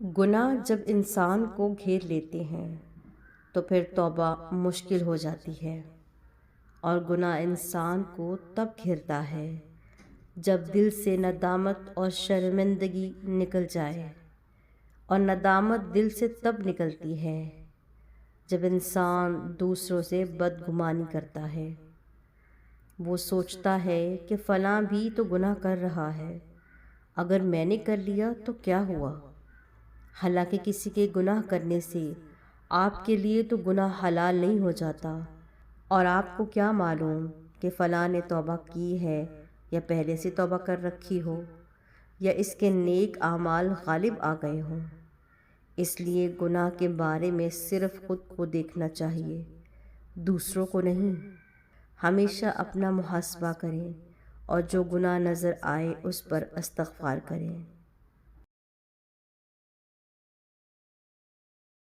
گناہ جب انسان کو گھیر لیتے ہیں تو پھر توبہ مشکل ہو جاتی ہے، اور گناہ انسان کو تب گھیرتا ہے جب دل سے ندامت اور شرمندگی نکل جائے، اور ندامت دل سے تب نکلتی ہے جب انسان دوسروں سے بدگمانی کرتا ہے۔ وہ سوچتا ہے کہ فلاں بھی تو گناہ کر رہا ہے، اگر میں نے کر لیا تو کیا ہوا؟ حالانکہ کسی کے گناہ کرنے سے آپ کے لیے تو گناہ حلال نہیں ہو جاتا، اور آپ کو کیا معلوم کہ فلاں نے توبہ کی ہے یا پہلے سے توبہ کر رکھی ہو، یا اس کے نیک اعمال غالب آ گئے ہوں۔ اس لیے گناہ کے بارے میں صرف خود کو دیکھنا چاہیے، دوسروں کو نہیں۔ ہمیشہ اپنا محاسبہ کریں، اور جو گناہ نظر آئے اس پر استغفار کریں۔